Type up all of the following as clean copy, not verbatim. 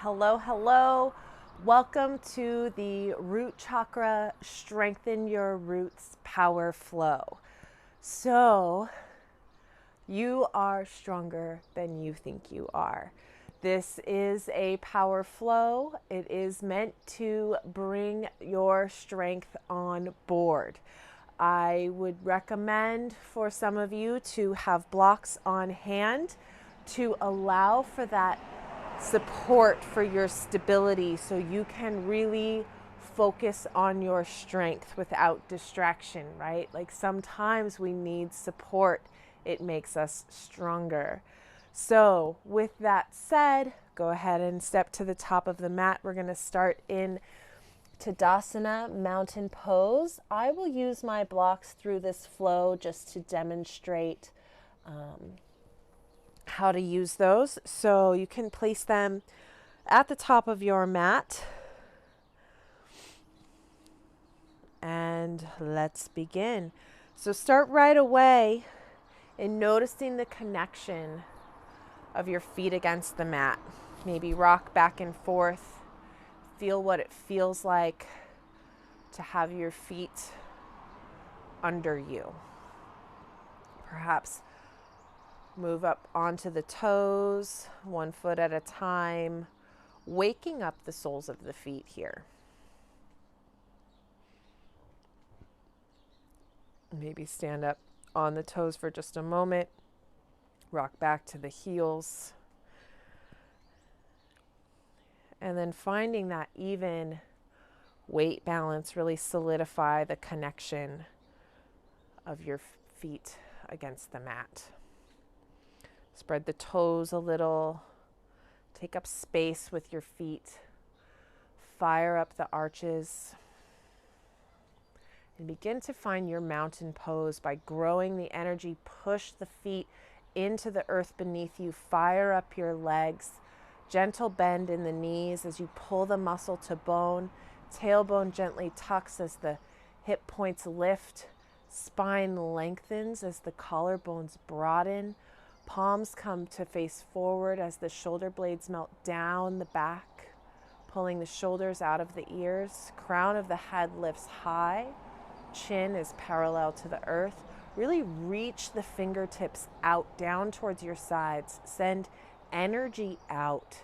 Hello, hello. Welcome to the Root Chakra Strengthen Your Roots Power Flow. So, you are stronger than you think you are. This is a power flow. It is meant to bring your strength on board. I would recommend for some of you to have blocks on hand to allow for that support for your stability so you can really focus on your strength without distraction, right? Like sometimes we need support, it makes us stronger. So, with that said, go ahead and step to the top of the mat. We're going to start in Tadasana, mountain pose. I will use my blocks through this flow just to demonstrate how to use those. So you can place them at the top of your mat. And let's begin. So start right away in noticing the connection of your feet against the mat. Maybe rock back and forth. Feel what it feels like to have your feet under you. Perhaps move up onto the toes, 1 foot at a time, waking up the soles of the feet here. Maybe stand up on the toes for just a moment, rock back to the heels, and then finding that even weight balance, really solidify the connection of your feet against the mat. Spread the toes a little. Take up space with your feet. Fire up the arches. And begin to find your mountain pose by growing the energy. Push the feet into the earth beneath you. Fire up your legs. Gentle bend in the knees as you pull the muscle to bone. Tailbone gently tucks as the hip points lift. Spine lengthens as the collarbones broaden. Palms come to face forward as the shoulder blades melt down the back, pulling the shoulders out of the ears. Crown of the head lifts high. Chin is parallel to the earth. Really reach the fingertips out, down towards your sides. Send energy out.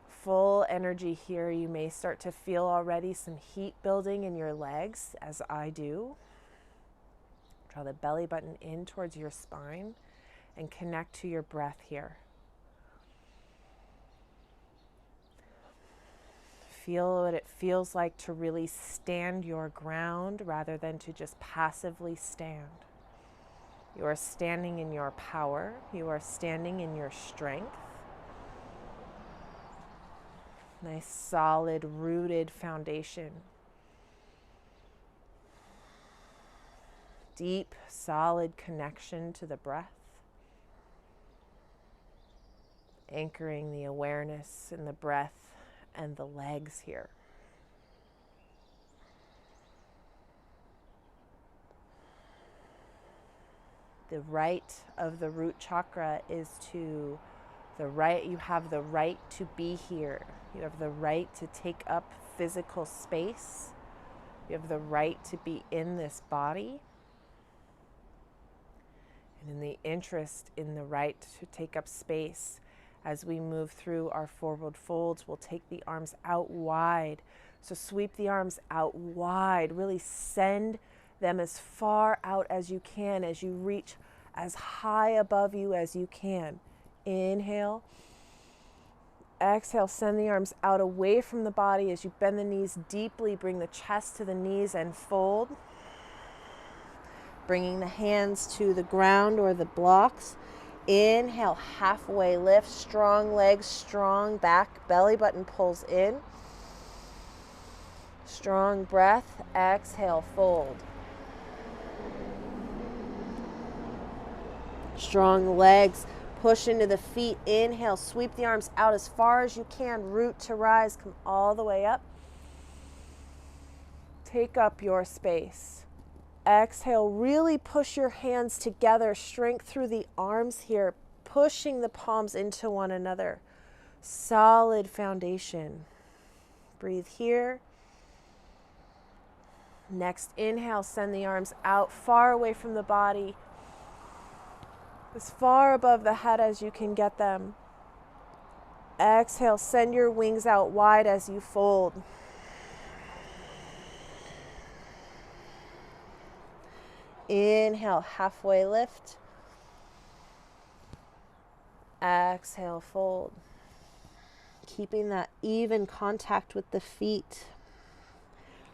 Full energy here. You may start to feel already some heat building in your legs, as I do. Draw the belly button in towards your spine and connect to your breath here. Feel what it feels like to really stand your ground rather than to just passively stand. You are standing in your power. You are standing in your strength. Nice, solid, rooted foundation. Deep, solid connection to the breath. Anchoring the awareness in the breath and the legs here. The right of the root chakra is to the right. You have the right to be here. You have the right to take up physical space. You have the right to be in this body. And in the interest in the right to take up space, as we move through our forward folds, we'll take the arms out wide. So sweep the arms out wide. Really send them as far out as you can as you reach as high above you as you can. Inhale. Exhale, send the arms out away from the body as you bend the knees deeply. Bring the chest to the knees and fold. Bringing the hands to the ground or the blocks. Inhale, halfway lift, strong legs, strong back, belly button pulls in. Strong breath, exhale, fold. Strong legs, push into the feet, inhale, sweep the arms out as far as you can, root to rise, come all the way up. Take up your space. Exhale, really push your hands together, strength through the arms here, pushing the palms into one another. Solid foundation. Breathe here. Next inhale, send the arms out far away from the body, as far above the head as you can get them. Exhale, send your wings out wide as you fold. Inhale, halfway lift. Exhale, fold. Keeping that even contact with the feet.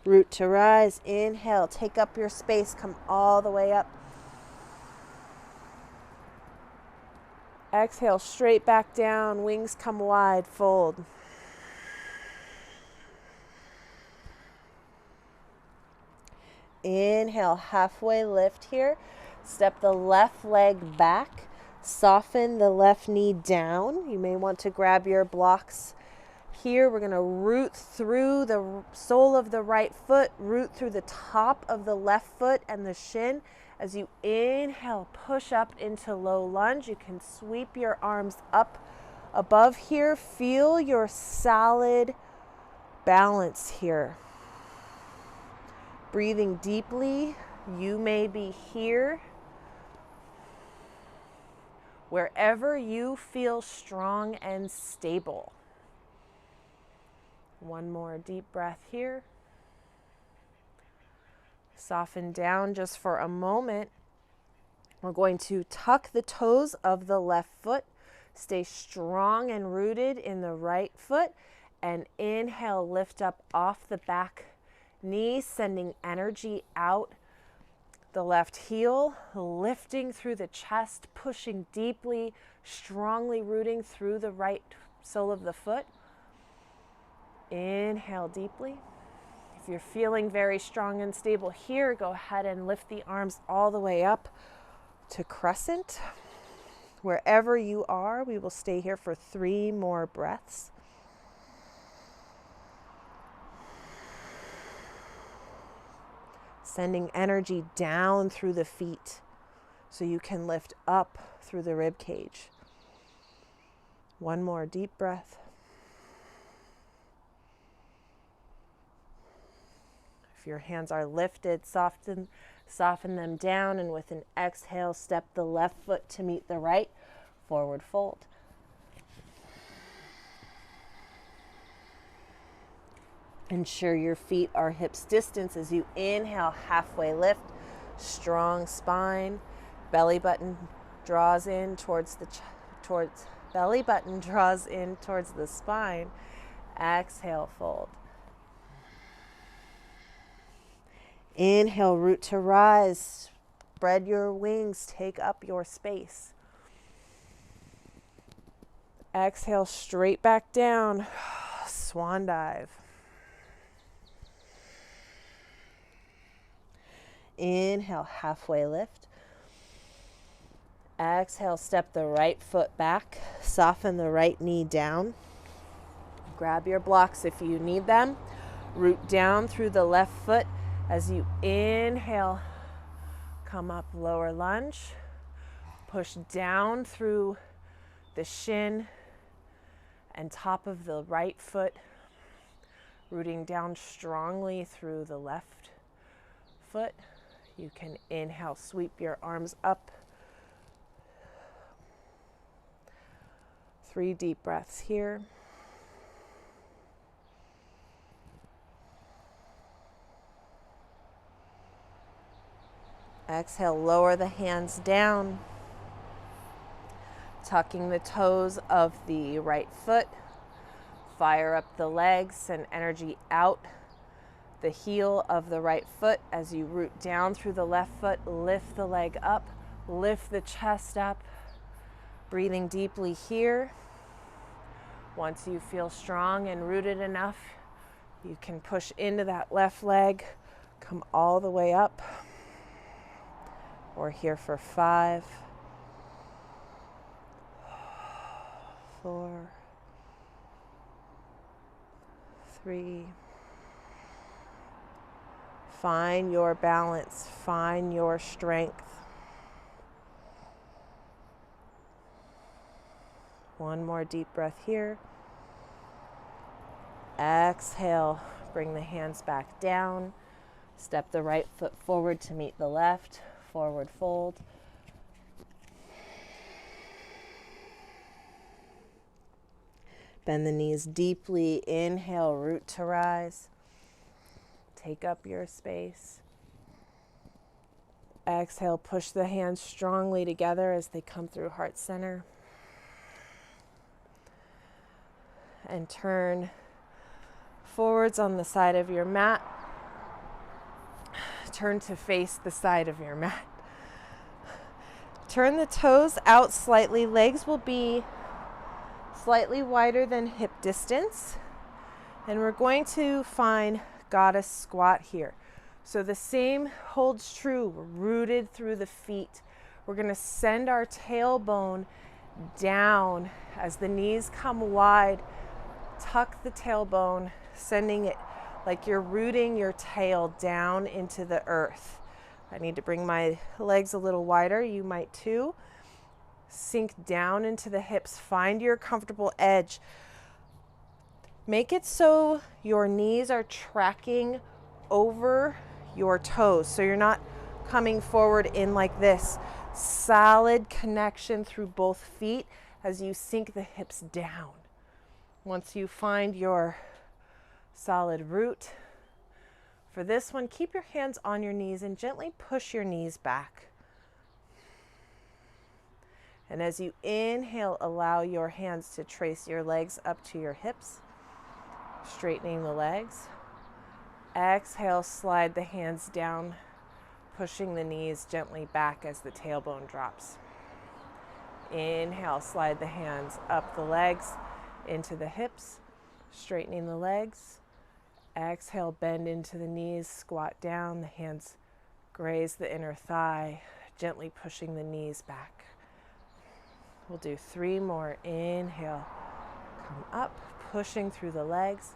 Root to rise. Inhale, take up your space, come all the way up. Exhale, straight back down, wings come wide, fold. Inhale, halfway lift here. Step the left leg back. Soften the left knee down. You may want to grab your blocks here. We're going to root through the sole of the right foot, root through the top of the left foot and the shin. As you inhale, push up into low lunge. You can sweep your arms up above here. Feel your solid balance here. Breathing deeply. You may be here. Wherever you feel strong and stable. One more deep breath here. Soften down just for a moment. We're going to tuck the toes of the left foot. Stay strong and rooted in the right foot. And inhale, lift up off the back knee, sending energy out the left heel, lifting through the chest, pushing deeply, strongly rooting through the right sole of the foot. Inhale deeply. If you're feeling very strong and stable here, go ahead and lift the arms all the way up to crescent. Wherever you are, we will stay here for 3 more breaths. Sending energy down through the feet so you can lift up through the rib cage. One more deep breath. If your hands are lifted, soften them down, and with an exhale, step the left foot to meet the right, forward fold. Ensure your feet are hips distance as you inhale, halfway lift, strong spine, belly button draws in towards the spine. Exhale, fold. Inhale, root to rise. Spread your wings, take up your space. Exhale, straight back down. Swan dive. Inhale, halfway lift. Exhale, step the right foot back. Soften the right knee down. Grab your blocks if you need them. Root down through the left foot. As you inhale, come up, lower lunge. Push down through the shin and top of the right foot. Rooting down strongly through the left foot. You can inhale, sweep your arms up. 3 deep breaths here. Exhale, lower the hands down. Tucking the toes of the right foot. Fire up the legs, send energy out the heel of the right foot as you root down through the left foot. Lift the leg up, lift the chest up. Breathing deeply here. Once you feel strong and rooted enough, you can push into that left leg, come all the way up. We're here for 5, 4, 3. Find your balance, find your strength. One more deep breath here. Exhale, bring the hands back down. Step the right foot forward to meet the left. Forward fold. Bend the knees deeply. Inhale, root to rise. Take up your space. Exhale, push the hands strongly together as they come through heart center. And turn forwards on the side of your mat. Turn to face the side of your mat. Turn the toes out slightly. Legs will be slightly wider than hip distance. And we're going to find goddess squat here. So the same holds true. We're rooted through the feet. We're going to send our tailbone down as the knees come wide. Tuck the tailbone, sending it like you're rooting your tail down into the earth. I need to bring my legs a little wider. You might too. Sink down into the hips. Find your comfortable edge. Make it so your knees are tracking over your toes. So you're not coming forward in like this. Solid connection through both feet as you sink the hips down. Once you find your solid root, for this one, keep your hands on your knees and gently push your knees back. And as you inhale, allow your hands to trace your legs up to your hips, straightening the legs. Exhale, slide the hands down, pushing the knees gently back as the tailbone drops. Inhale, slide the hands up the legs into the hips, straightening the legs. Exhale, bend into the knees, squat down, the hands graze the inner thigh, gently pushing the knees back. We'll do 3 more. Inhale, come up, pushing through the legs.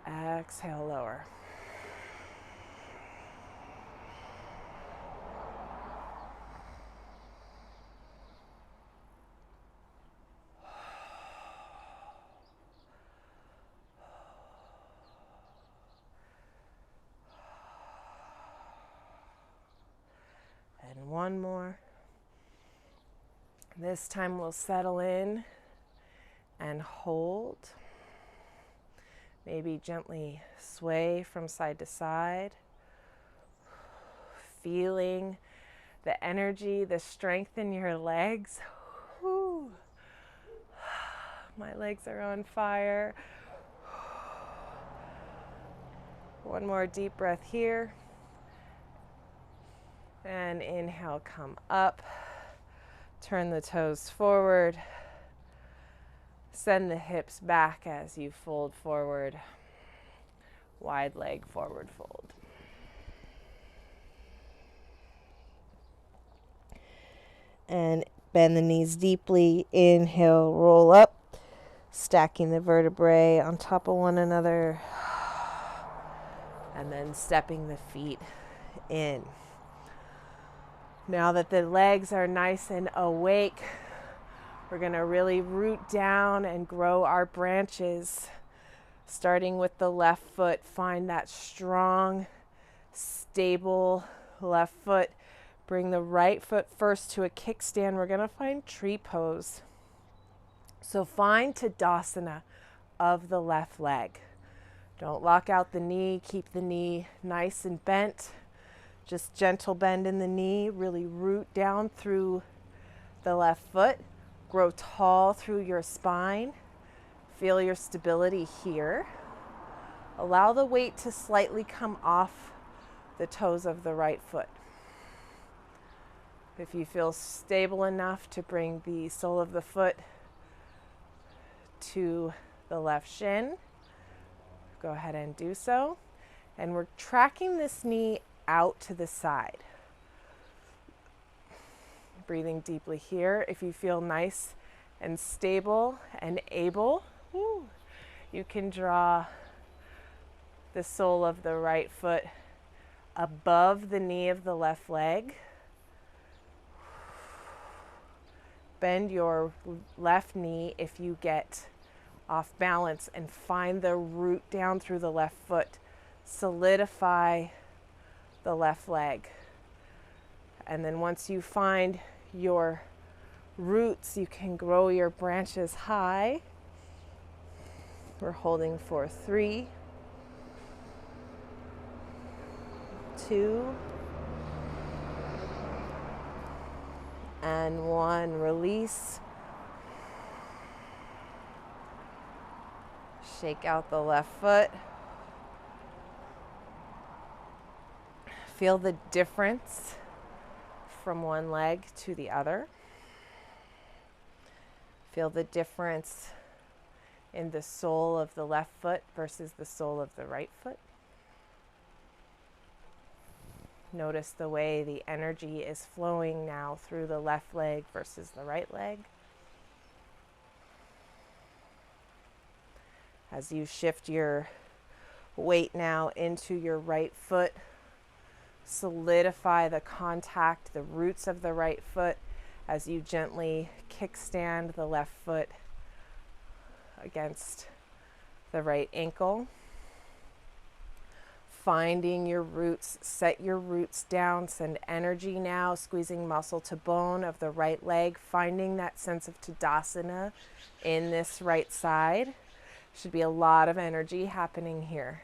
Exhale, lower. And 1 more. This time we'll settle in and hold. Maybe gently sway from side to side. Feeling the energy, the strength in your legs. Whew. My legs are on fire. 1 more deep breath here. And inhale, come up. Turn the toes forward. Send the hips back as you fold forward. Wide leg forward fold. And bend the knees deeply. Inhale, roll up. Stacking the vertebrae on top of one another. And then stepping the feet in. Now that the legs are nice and awake, we're going to really root down and grow our branches. Starting with the left foot, find that strong, stable left foot. Bring the right foot first to a kickstand. We're going to find tree pose. So find Tadasana of the left leg. Don't lock out the knee. Keep the knee nice and bent. Just gentle bend in the knee. Really root down through the left foot. Grow tall through your spine. Feel your stability here. Allow the weight to slightly come off the toes of the right foot. If you feel stable enough to bring the sole of the foot to the left shin, go ahead and do so. And we're tracking this knee out to the side. Breathing deeply here. If you feel nice and stable and able, you can draw the sole of the right foot above the knee of the left leg. Bend your left knee if you get off balance, and find the root down through the left foot. Solidify the left leg. And then once you find your roots, you can grow your branches high. We're holding for 3, 2, and 1. Release. Shake out the left foot. Feel the difference from one leg to the other. Feel the difference in the sole of the left foot versus the sole of the right foot. Notice the way the energy is flowing now through the left leg versus the right leg. As you shift your weight now into your right foot, solidify the contact, the roots of the right foot, as you gently kickstand the left foot against the right ankle. Finding your roots, set your roots down, send energy now, squeezing muscle to bone of the right leg, finding that sense of Tadasana in this right side. Should be a lot of energy happening here.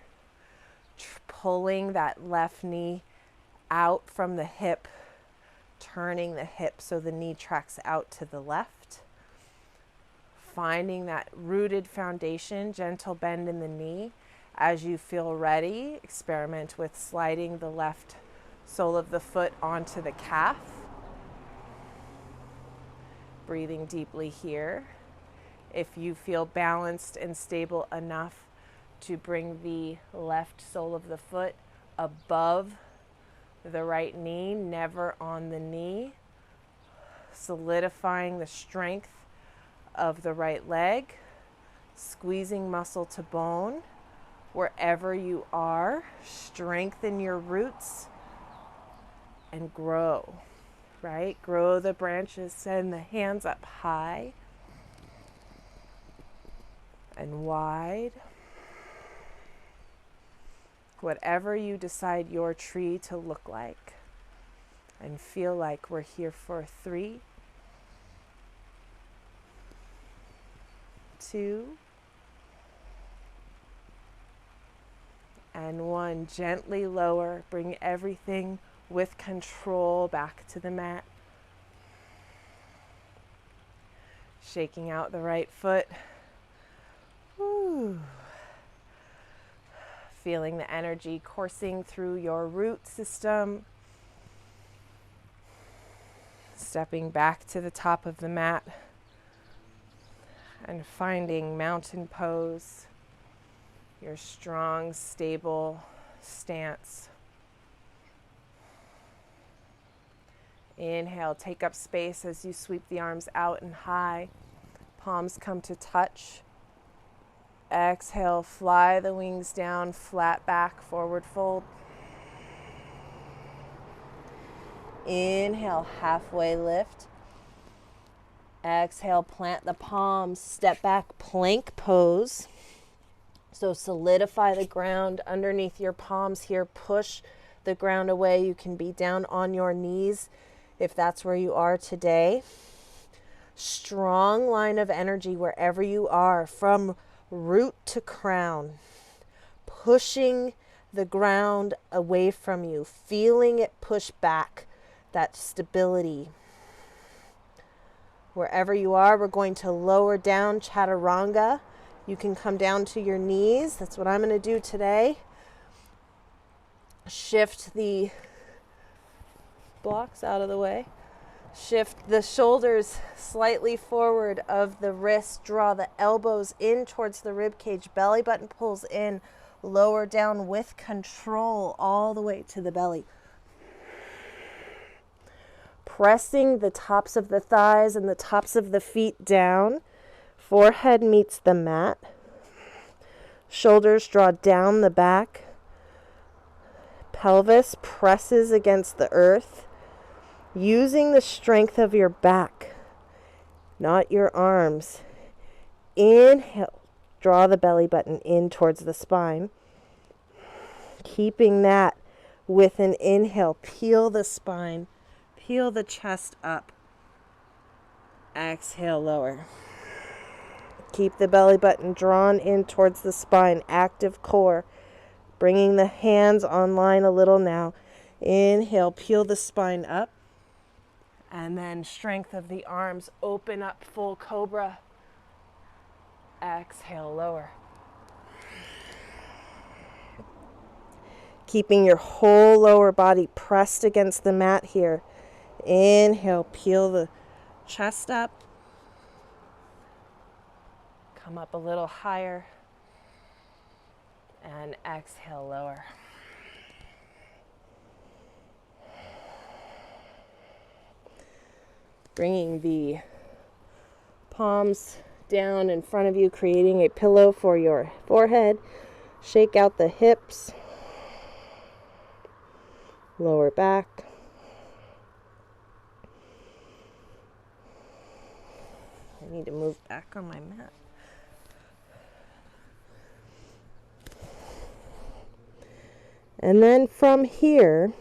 Pulling that left knee out from the hip, turning the hip so the knee tracks out to the left. Finding that rooted foundation, gentle bend in the knee. As you feel ready, experiment with sliding the left sole of the foot onto the calf. Breathing deeply here. If you feel balanced and stable enough to bring the left sole of the foot above the right knee, never on the knee, solidifying the strength of the right leg, squeezing muscle to bone. Wherever you are, strengthen your roots and grow, right? Grow the branches, send the hands up high and wide. Whatever you decide your tree to look like, and feel like. We're here for 3, 2, and 1. Gently lower, bring everything with control back to the mat. Shaking out the right foot. Woo. Feeling the energy coursing through your root system. Stepping back to the top of the mat and finding mountain pose, your strong, stable stance. Inhale, take up space as you sweep the arms out and high. Palms come to touch. Exhale, fly the wings down, flat back, forward fold. Inhale, halfway lift. Exhale, plant the palms, step back, plank pose. So solidify the ground underneath your palms here. Push the ground away. You can be down on your knees if that's where you are today. Strong line of energy wherever you are, from root to crown, pushing the ground away from you, feeling it push back, that stability. Wherever you are, we're going to lower down chaturanga. You can come down to your knees. That's what I'm going to do today. Shift the blocks out of the way. Shift the shoulders slightly forward of the wrist. Draw the elbows in towards the rib cage. Belly button pulls in. Lower down with control all the way to the belly. Pressing the tops of the thighs and the tops of the feet down. Forehead meets the mat. Shoulders draw down the back. Pelvis presses against the earth. Using the strength of your back, not your arms. Inhale, Draw the belly button in towards the spine. Keeping that with an inhale, peel the spine, peel the chest up. Exhale, lower. Keep the belly button drawn in towards the spine, active core. Bringing the hands online a little now. Inhale, peel the spine up. And then strength of the arms, open up full cobra. Exhale, lower. Keeping your whole lower body pressed against the mat here. Inhale, peel the chest up. Come up a little higher. And exhale, lower. Bringing the palms down in front of you, creating a pillow for your forehead. Shake out the hips. Lower back. I need to move back on my mat. And then from here,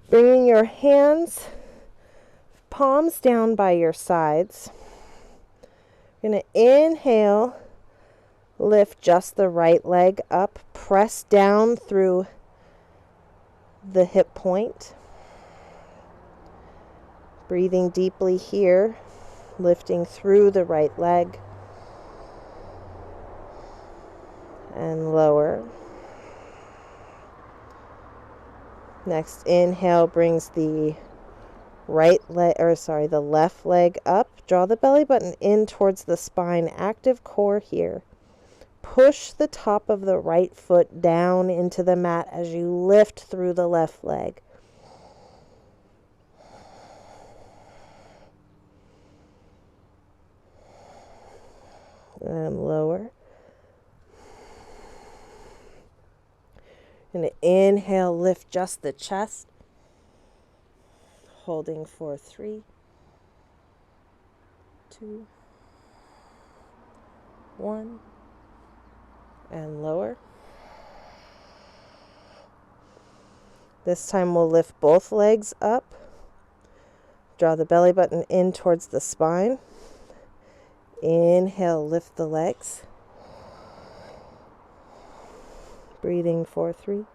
bringing your hands, palms down by your sides. You're going to inhale, lift just the right leg up, press down through the hip point. Breathing deeply here, lifting through the right leg and lower. Next inhale brings the the left leg up. Draw the belly button in towards the spine, active core here. Push the top of the right foot down into the mat as you lift through the left leg. And lower. And inhale, lift just the chest. Holding for 3, 2, 1, and lower. This time we'll lift both legs up. Draw the belly button in towards the spine. Inhale, lift the legs. Breathing for 3,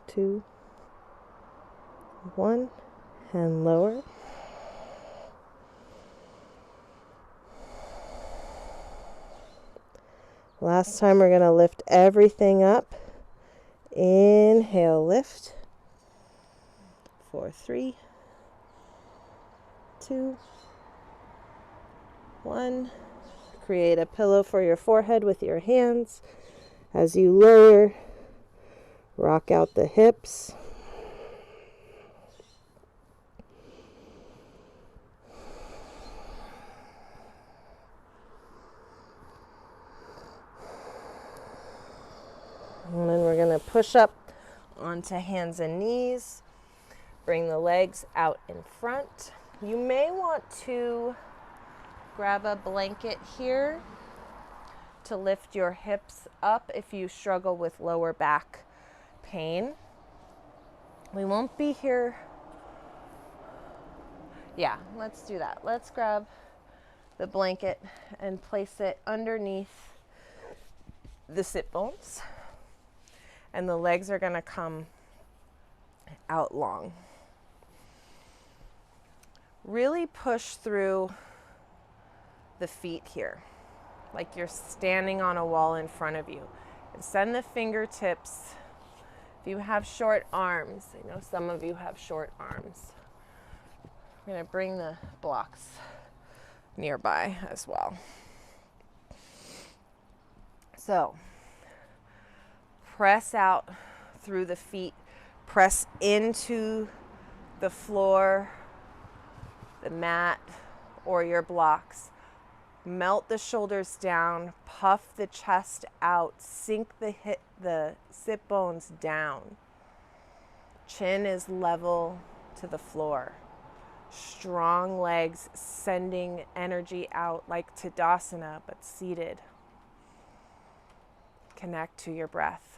2, 1, and lower. Last time we're going to lift everything up. Inhale, lift. For 3, 2, 1. Create a pillow for your forehead with your hands. As you lower, rock out the hips. And then we're going to push up onto hands and knees. Bring the legs out in front. You may want to grab a blanket here to lift your hips up if you struggle with lower back pain. We won't be here. Yeah, let's do that. Let's grab the blanket and place it underneath the sit bones. And the legs are going to come out long. Really push through the feet here, like you're standing on a wall in front of you. And send the fingertips. If you have short arms, I know some of you have short arms. I'm going to bring the blocks nearby as well. So, press out through the feet, press into the floor, the mat, or your blocks. Melt the shoulders down, puff the chest out, sink the sit bones down. Chin is level to the floor. Strong legs sending energy out like Tadasana, but seated. Connect to your breath.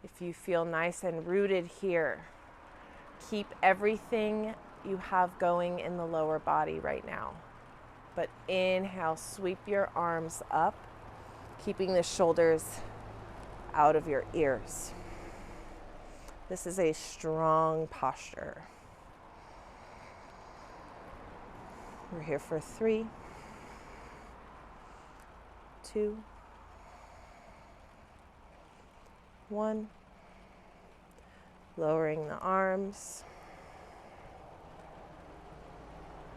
If you feel nice and rooted here, keep everything you have going in the lower body right now. But inhale, sweep your arms up, keeping the shoulders out of your ears. This is a strong posture. We're here for 3, 2, 1. Lowering the arms.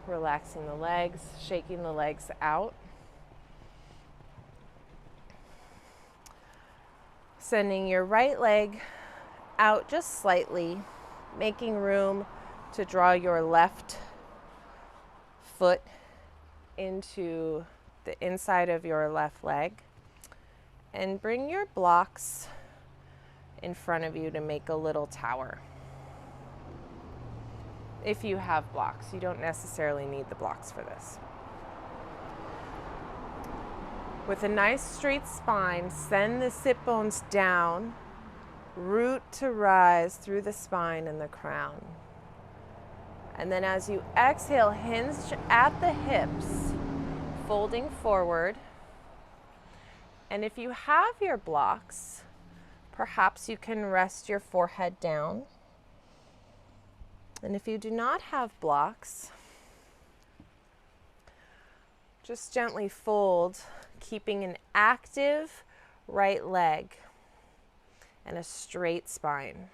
Relaxing the legs, shaking the legs out. Sending your right leg out just slightly, making room to draw your left foot into the inside of your left leg. And bring your blocks in front of you to make a little tower. If you have blocks, you don't necessarily need the blocks for this. With a nice straight spine, send the sit bones down, root to rise through the spine and the crown. And then as you exhale, hinge at the hips, folding forward. And if you have your blocks, perhaps you can rest your forehead down. And if you do not have blocks, just gently fold, keeping an active right leg and a straight spine.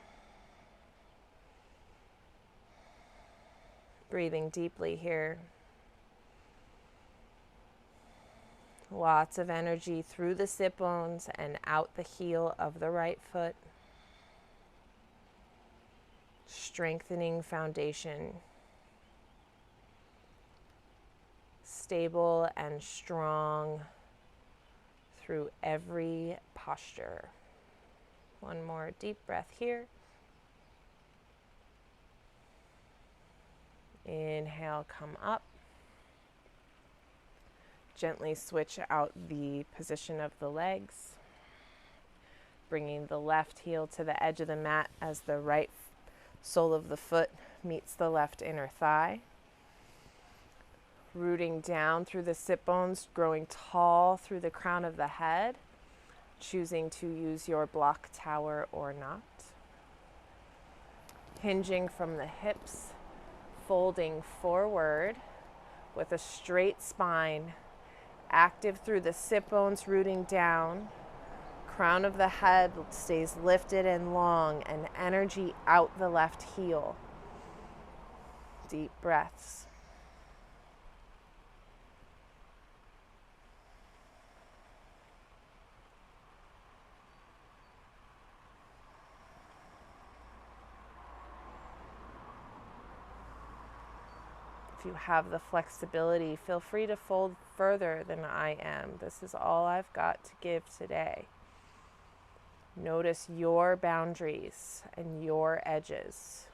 Breathing deeply here. Lots of energy through the sit bones and out the heel of the right foot. Strengthening foundation. Stable and strong through every posture. One more deep breath here. Inhale, come up. Gently switch out the position of the legs, bringing the left heel to the edge of the mat as the right sole of the foot meets the left inner thigh. Rooting down through the sit bones, growing tall through the crown of the head, choosing to use your block tower or not. Hinging from the hips, folding forward with a straight spine, active through the sit bones, rooting down. Crown of the head stays lifted and long, and energy out the left heel. Deep breaths. If you have the flexibility, feel free to fold further than I am. This is all I've got to give today. Notice your boundaries and your edges.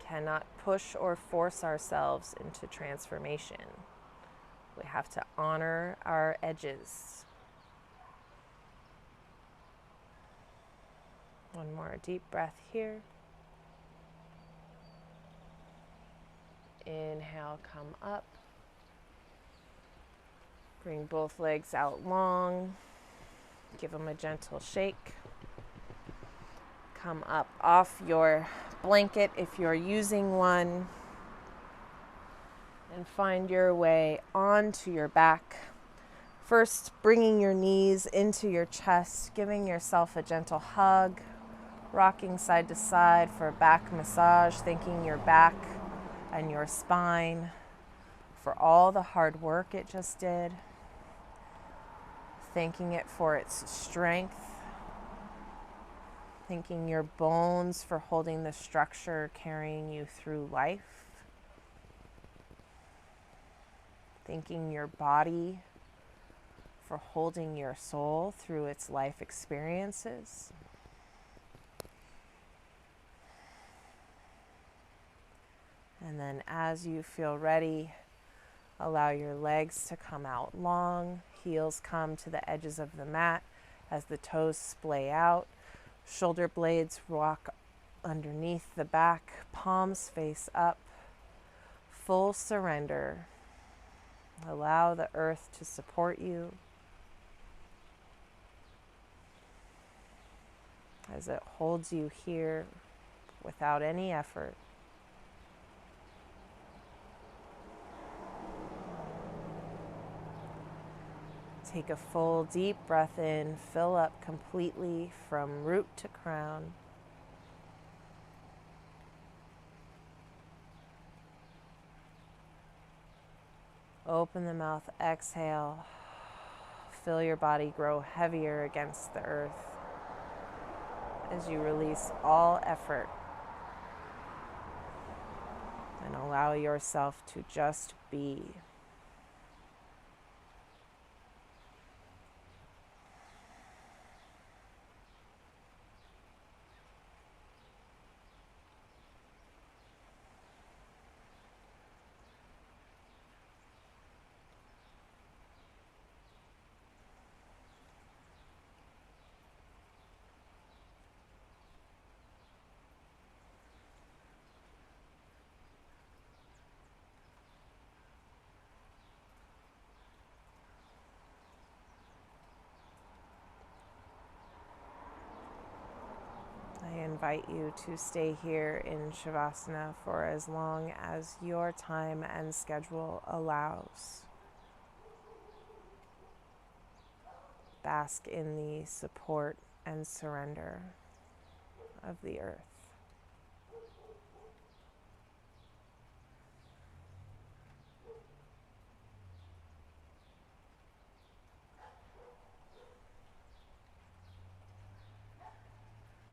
Cannot push or force ourselves into transformation. We have to honor our edges. One more deep breath here. Inhale, come up. Bring both legs out long. Give them a gentle shake. Come up off your blanket if you're using one. And find your way onto your back. First, bringing your knees into your chest, giving yourself a gentle hug. Rocking side to side for a back massage, thanking your back and your spine for all the hard work it just did. Thanking it for its strength. Thanking your bones for holding the structure, carrying you through life. Thanking your body for holding your soul through its life experiences. And then as you feel ready, allow your legs to come out long, heels come to the edges of the mat as the toes splay out, shoulder blades rock underneath the back, palms face up, full surrender. Allow the earth to support you as it holds you here without any effort. Take a full deep breath in, fill up completely from root to crown. Open the mouth, exhale. Feel your body grow heavier against the earth as you release all effort and allow yourself to just be. I invite you to stay here in Shavasana for as long as your time and schedule allows. Bask in the support and surrender of the earth.